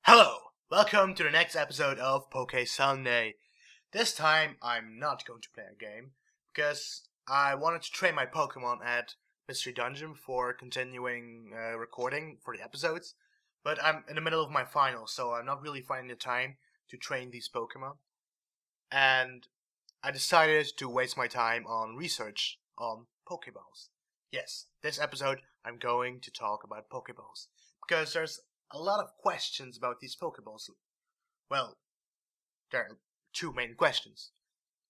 Hello! Welcome to the next episode of Pokésunday. This time I'm not going to play a game because I wanted to train my Pokemon at Mystery Dungeon before continuing recording for the episodes. But I'm in the middle of my finals, so I'm not really finding the time to train these Pokemon. And I decided to waste my time on research on Pokeballs. Yes, this episode I'm going to talk about Pokeballs because there's a lot of questions about these Pokeballs. Well, there are two main questions.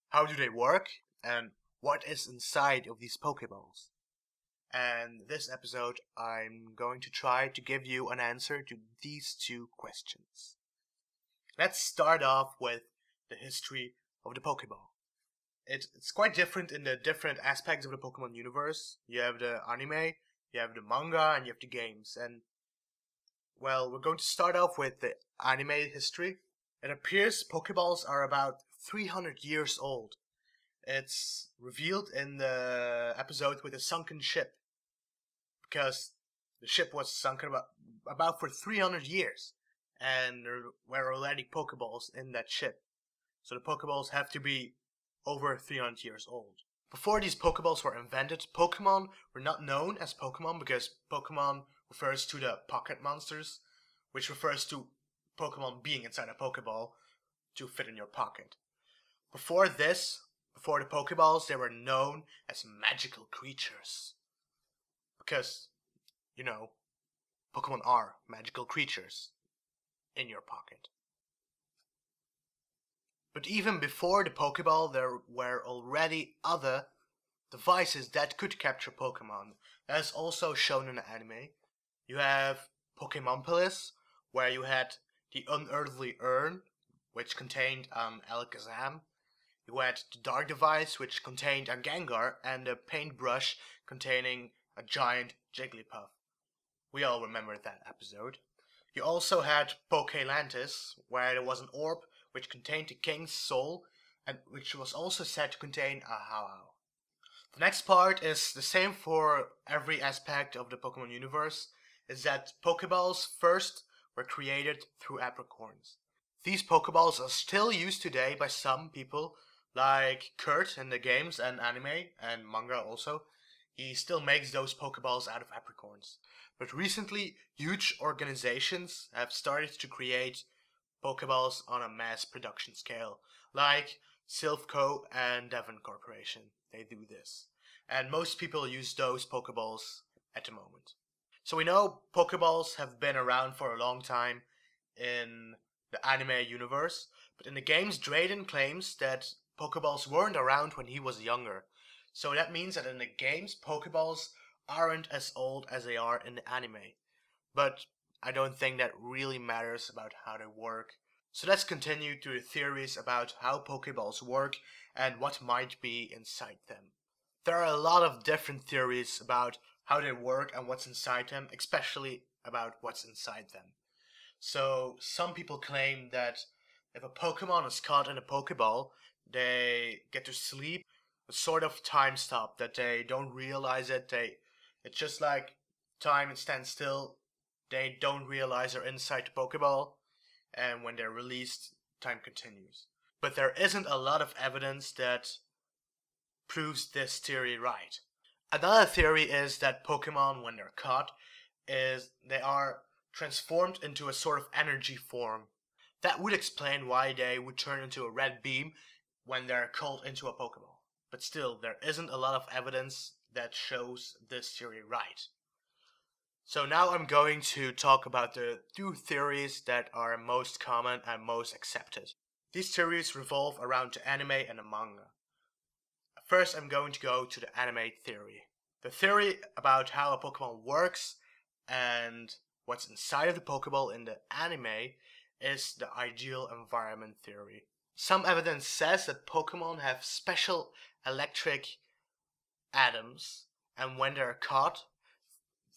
How do they work? And what is inside of these Pokeballs? And this episode, I'm going to try to give you an answer to these two questions. Let's start off with the history of the Pokeball. It's quite different in the different aspects of the Pokemon universe. You have the anime, you have the manga, and you have the games. And well, we're going to start off with the anime history. It appears Pokeballs are about 300 years old. It's revealed in the episode with the sunken ship, because the ship was sunken about for 300 years, and there were already Pokeballs in that ship. So the Pokeballs have to be over 300 years old. Before these Pokeballs were invented, Pokemon were not known as Pokemon because Pokemon refers to the pocket monsters, which refers to Pokemon being inside a Pokeball to fit in your pocket. Before the Pokeballs, they were known as magical creatures. Because, Pokemon are magical creatures in your pocket. But even before the Pokeball, there were already other devices that could capture Pokemon. That is also shown in the anime. You have Pokémonpolis, where you had the unearthly urn, which contained an Alakazam. You had the Dark Device, which contained a Gengar, and a paintbrush containing a giant Jigglypuff. We all remember that episode. You also had Pokélantis, where there was an orb which contained the king's soul, and which was also said to contain a How-How. The next part is the same for every aspect of the Pokemon universe, is that Pokeballs first were created through apricorns. These Pokeballs are still used today by some people, like Kurt in the games and anime and manga also. He still makes those Pokeballs out of apricorns. But recently, huge organizations have started to create Pokeballs on a mass production scale, like Silphco and Devon Corporation. They do this. And most people use those Pokeballs at the moment. So we know Pokeballs have been around for a long time in the anime universe, but in the games, Drayden claims that Pokeballs weren't around when he was younger. So that means that in the games, Pokeballs aren't as old as they are in the anime. But I don't think that really matters about how they work. So let's continue to the theories about how Pokeballs work and what might be inside them. There are a lot of different theories about how they work and what's inside them, especially about what's inside them. So some people claim that if a Pokemon is caught in a Pokeball, they get to sleep, a sort of time stop that they don't realize it. It's just like time stands still. They don't realize they're inside the Pokeball, and when they're released, time continues. But there isn't a lot of evidence that proves this theory right. Another theory is that Pokemon, when they're caught, they are transformed into a sort of energy form. That would explain why they would turn into a red beam when they're called into a Pokeball. But still, there isn't a lot of evidence that shows this theory right. So now I'm going to talk about the two theories that are most common and most accepted. These theories revolve around the anime and the manga. First, I'm going to go to the anime theory. The theory about how a Pokemon works and what's inside of the Pokeball in the anime is the ideal environment theory. Some evidence says that Pokemon have special electric atoms, and when they're caught,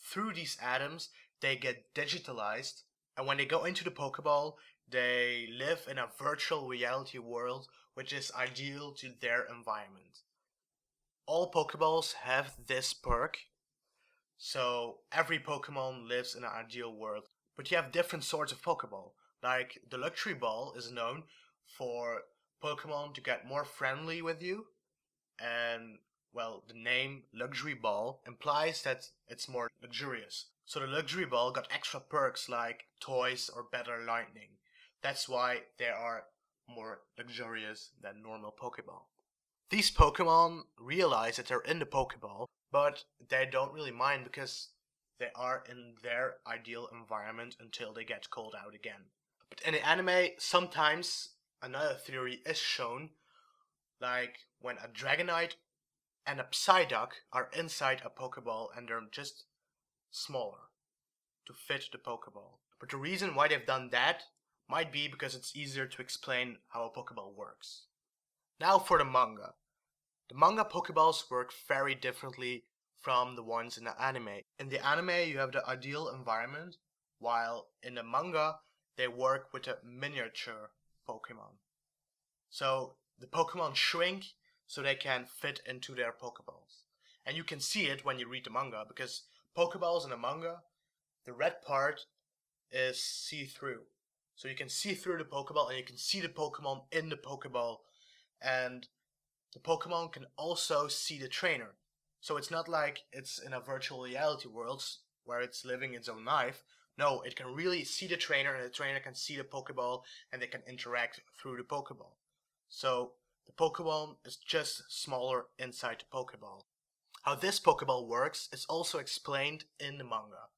through these atoms, they get digitalized, and when they go into the Pokeball, they live in a virtual reality world which is ideal to their environment. All Pokeballs have this perk, so every Pokemon lives in an ideal world. But you have different sorts of Pokeball. Like, the luxury ball is known for Pokemon to get more friendly with you, and, well, the name luxury ball implies that it's more luxurious. So the luxury ball got extra perks like toys or better lightning. That's why they are more luxurious than normal Pokeball. These Pokemon realize that they're in the Pokeball, but they don't really mind because they are in their ideal environment until they get called out again. But in the anime, sometimes another theory is shown, like when a Dragonite and a Psyduck are inside a Pokeball and they're just smaller to fit the Pokeball. But the reason why they've done that might be because it's easier to explain how a Pokeball works. Now for the manga. The manga Pokeballs work very differently from the ones in the anime. In the anime you have the ideal environment, while in the manga they work with a miniature Pokemon. So the Pokemon shrink so they can fit into their Pokeballs. And you can see it when you read the manga, because Pokeballs in the manga, the red part is see-through. So you can see through the Pokeball and you can see the Pokemon in the Pokeball. And the Pokemon can also see the trainer. So it's not like it's in a virtual reality world where it's living its own life. No, it can really see the trainer and the trainer can see the Pokeball and they can interact through the Pokeball. So the Pokemon is just smaller inside the Pokeball. How this Pokeball works is also explained in the manga.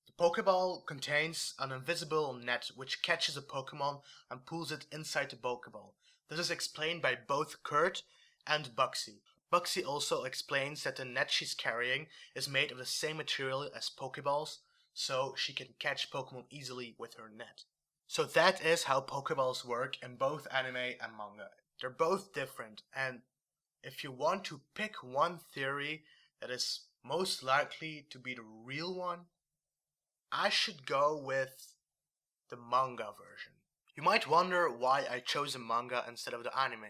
The Pokeball contains an invisible net which catches a Pokemon and pulls it inside the Pokeball. This is explained by both Kurt and Buxy. Buxy also explains that the net she's carrying is made of the same material as Pokeballs, so she can catch Pokemon easily with her net. So that is how Pokeballs work in both anime and manga. They're both different, and if you want to pick one theory that is most likely to be the real one, I should go with the manga version. You might wonder why I chose a manga instead of the anime.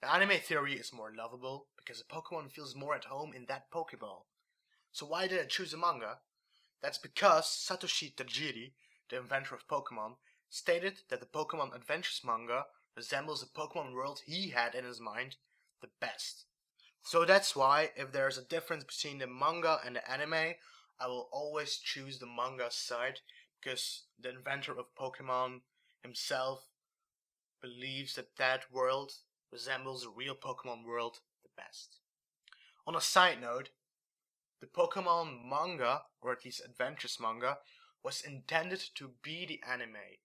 The anime theory is more lovable because a Pokemon feels more at home in that Pokeball. So why did I choose a manga? That's because Satoshi Tajiri, the inventor of Pokemon, stated that the Pokemon Adventures manga resembles the Pokemon world he had in his mind the best. So that's why, if there's a difference between the manga and the anime, I will always choose the manga side, because the inventor of Pokemon himself believes that that world resembles the real Pokemon world the best. On a side note, the Pokemon manga, or at least Adventures manga, was intended to be the anime,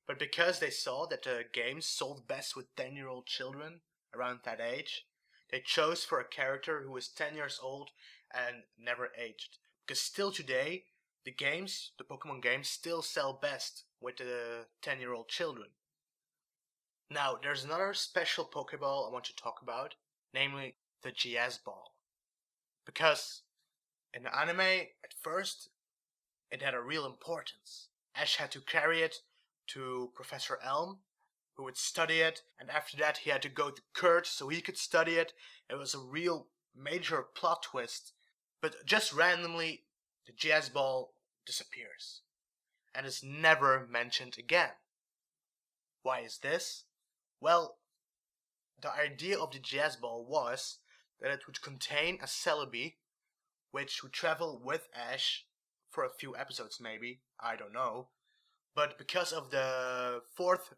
but because they saw that the games sold best with 10-year-old children around that age, they chose for a character who was 10 years old and never aged. Because still today, the Pokemon games still sell best with the 10-year-old children. Now, there's another special Pokeball I want to talk about, namely the GS Ball. Because in the anime, at first, it had a real importance. Ash had to carry it to Professor Elm, who would study it, and after that he had to go to Kurt so he could study it. It was a real major plot twist. But just randomly, the GS Ball disappears and is never mentioned again. Why is this? Well, the idea of the GS Ball was that it would contain a Celebi which would travel with Ash for a few episodes maybe, I don't know. But because of the 4th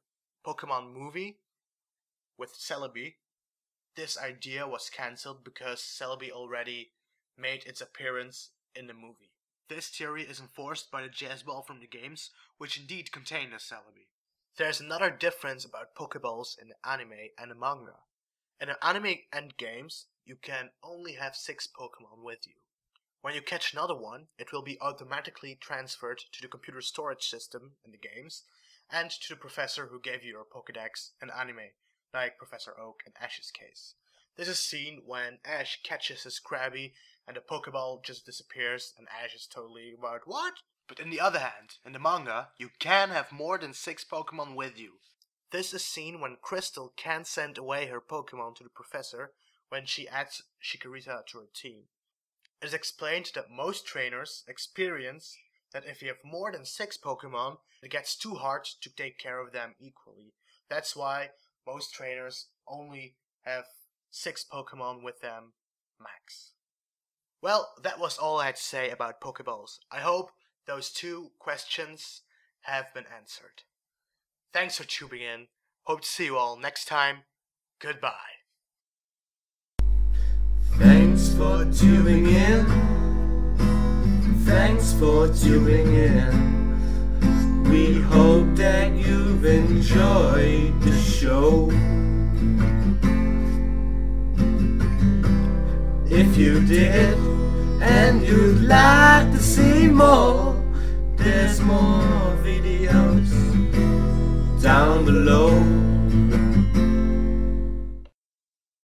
Pokemon movie with Celebi, this idea was cancelled because Celebi already made its appearance in the movie. This theory is enforced by the GS Ball from the games, which indeed contain the Celebi. There's another difference about Pokeballs in the anime and the manga. In the anime and games, you can only have 6 Pokemon with you. When you catch another one, it will be automatically transferred to the computer storage system in the games, and to the professor who gave you your Pokédex in anime, like Professor Oak in Ash's case. This is seen when Ash catches his Krabby and the Pokeball just disappears and Ash is totally about, what? But in the other hand, in the manga, you can have more than 6 Pokemon with you. This is seen when Crystal can't send away her Pokemon to the professor when she adds Chikorita to her team. It is explained that most trainers experience that if you have more than 6 Pokemon, it gets too hard to take care of them equally. That's why most trainers only have 6 Pokemon with them max. Well, that was all I had to say about Pokeballs. I hope those 2 questions have been answered. Thanks for tuning in. Hope to see you all next time. Goodbye. Thanks for tuning in. Thanks for tuning in. We hope that you've enjoyed the show. If you did, and you'd like to see more, there's more videos down below.